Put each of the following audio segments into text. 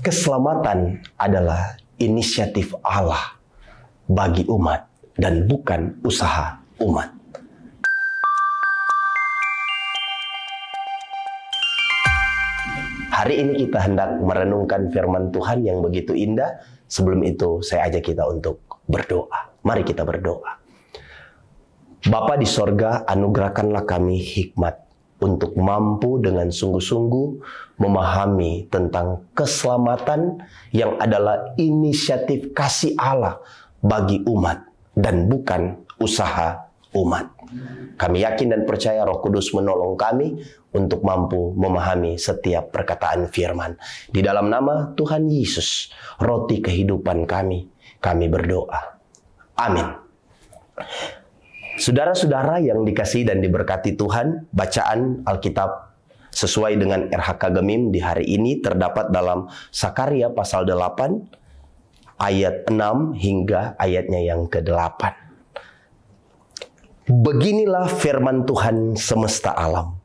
Keselamatan adalah inisiatif Allah bagi umat dan bukan usaha umat. Hari ini kita hendak merenungkan firman Tuhan yang begitu indah. Sebelum itu saya ajak kita untuk berdoa. Mari kita berdoa. Bapa di sorga, anugerahkanlah kami hikmat untuk mampu dengan sungguh-sungguh memahami tentang keselamatan yang adalah inisiatif kasih Allah bagi umat dan bukan usaha umat. Kami yakin dan percaya Roh Kudus menolong kami untuk mampu memahami setiap perkataan firman. Di dalam nama Tuhan Yesus, roti kehidupan kami berdoa. Amin. Saudara-saudara yang dikasihi dan diberkati Tuhan, bacaan Alkitab sesuai dengan RHK Gemim di hari ini terdapat dalam Sakaria pasal 8 ayat 6 hingga ayatnya yang ke-8. Beginilah firman Tuhan semesta alam.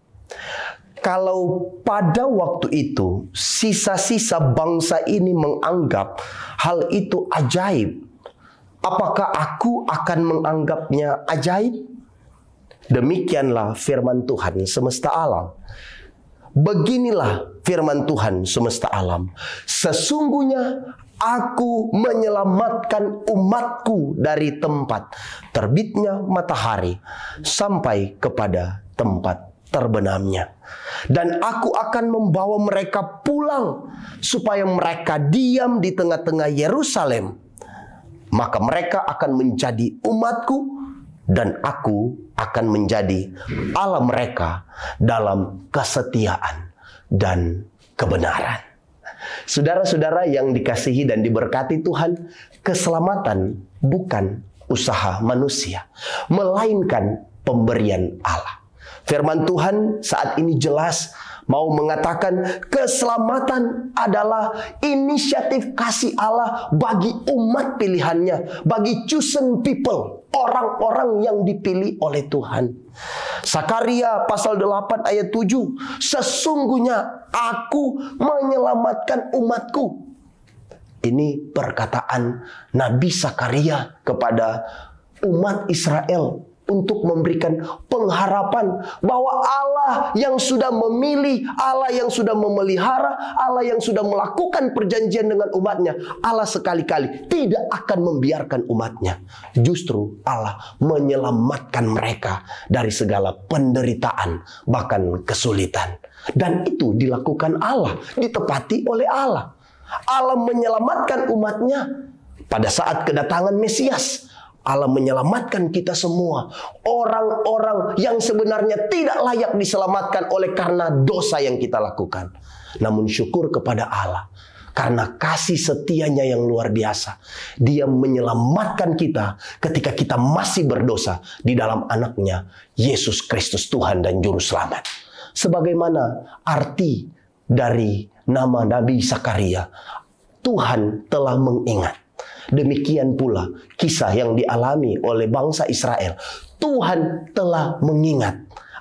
Kalau pada waktu itu sisa-sisa bangsa ini menganggap hal itu ajaib, apakah aku akan menganggapnya ajaib? Demikianlah firman Tuhan semesta alam. Beginilah firman Tuhan semesta alam. Sesungguhnya aku menyelamatkan umatku dari tempat terbitnya matahari sampai kepada tempat terbenamnya. Dan aku akan membawa mereka pulang supaya mereka diam di tengah-tengah Yerusalem. Maka mereka akan menjadi umatku dan aku akan menjadi Allah mereka dalam kesetiaan dan kebenaran. Saudara-saudara yang dikasihi dan diberkati Tuhan, keselamatan bukan usaha manusia, melainkan pemberian Allah. Firman Tuhan saat ini jelas mau mengatakan keselamatan adalah inisiatif kasih Allah bagi umat pilihannya, bagi chosen people, orang-orang yang dipilih oleh Tuhan. Sakaria pasal 8 ayat 7, sesungguhnya aku menyelamatkan umatku. Ini perkataan Nabi Sakaria kepada umat Israel untuk memberikan pengharapan bahwa Allah yang sudah memilih, Allah yang sudah memelihara, Allah yang sudah melakukan perjanjian dengan umatnya, Allah sekali-kali tidak akan membiarkan umatnya. Justru Allah menyelamatkan mereka dari segala penderitaan, bahkan kesulitan. Dan itu dilakukan Allah, ditepati oleh Allah. Allah menyelamatkan umatnya pada saat kedatangan Mesias. Allah menyelamatkan kita semua. Orang-orang yang sebenarnya tidak layak diselamatkan oleh karena dosa yang kita lakukan. Namun syukur kepada Allah. Karena kasih setianya yang luar biasa. Dia menyelamatkan kita ketika kita masih berdosa di dalam anaknya Yesus Kristus Tuhan dan Juru Selamat. Sebagaimana arti dari nama Nabi Sakaria. Tuhan telah mengingat. Demikian pula kisah yang dialami oleh bangsa Israel. Tuhan telah mengingat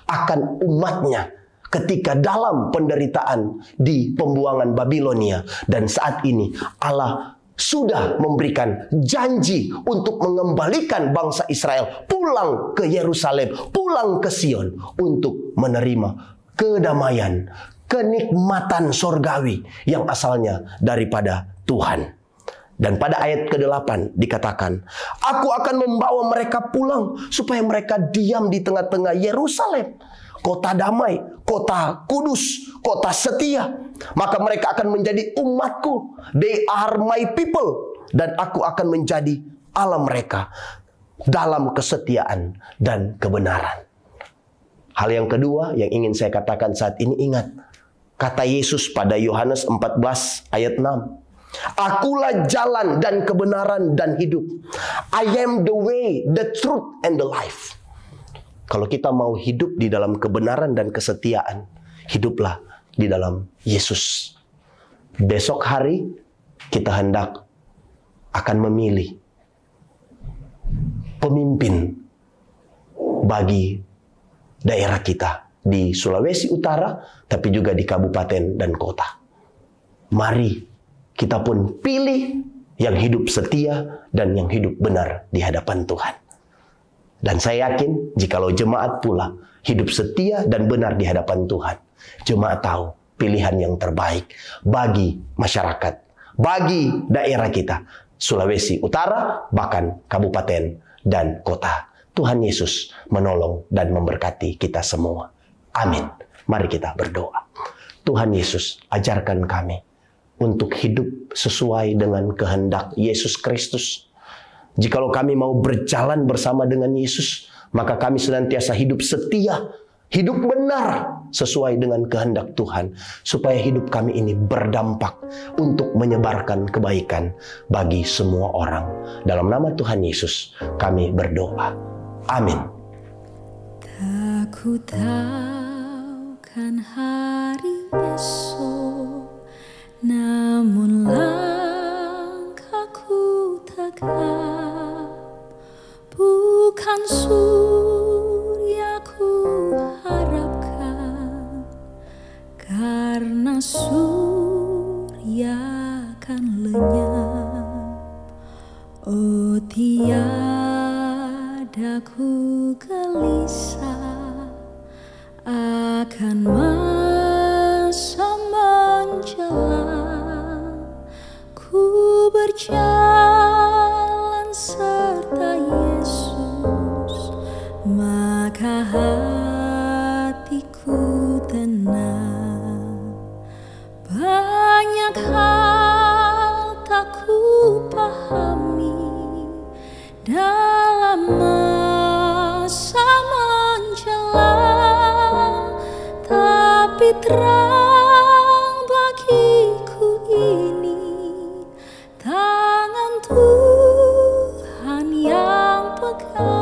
akan umatnya ketika dalam penderitaan di pembuangan Babilonia. Dan saat ini Allah sudah memberikan janji untuk mengembalikan bangsa Israel pulang ke Yerusalem, pulang ke Sion untuk menerima kedamaian, kenikmatan sorgawi yang asalnya daripada Tuhan. Dan pada ayat ke-8 dikatakan, aku akan membawa mereka pulang supaya mereka diam di tengah-tengah Yerusalem, kota damai, kota kudus, kota setia. Maka mereka akan menjadi umatku. They are my people. Dan aku akan menjadi Allah mereka dalam kesetiaan dan kebenaran. Hal yang kedua yang ingin saya katakan saat ini, ingat kata Yesus pada Yohanes 14 ayat 6. Akulah jalan dan kebenaran dan hidup. I am the way, the truth, and the life. Kalau kita mau hidup di dalam kebenaran dan kesetiaan, hiduplah di dalam Yesus. Besok hari kita hendak akan memilih pemimpin bagi daerah kita di Sulawesi Utara, tapi juga di kabupaten dan kota. Mari kita pun pilih yang hidup setia dan yang hidup benar di hadapan Tuhan. Dan saya yakin jikalau jemaat pula hidup setia dan benar di hadapan Tuhan, jemaat tahu pilihan yang terbaik bagi masyarakat, bagi daerah kita, Sulawesi Utara, bahkan kabupaten dan kota. Tuhan Yesus menolong dan memberkati kita semua. Amin. Mari kita berdoa. Tuhan Yesus, ajarkan kami untuk hidup sesuai dengan kehendak Yesus Kristus. Jikalau kami mau berjalan bersama dengan Yesus, maka kami senantiasa hidup setia, hidup benar sesuai dengan kehendak Tuhan, supaya hidup kami ini berdampak untuk menyebarkan kebaikan bagi semua orang. Dalam nama Tuhan Yesus kami berdoa. Amin. Tak ku tahu kan hari esok, namun langkahku tegap, bukan surya ku harapkan, karena surya kan lenyap. Oh, tiada ku gelisah akan masa menjelang, ku berjalan serta Yesus, maka hatiku tenang. Banyak hal tak ku pahami dalam masa menjelang, tapi terang bagiku ini tangan Tuhan yang pegang.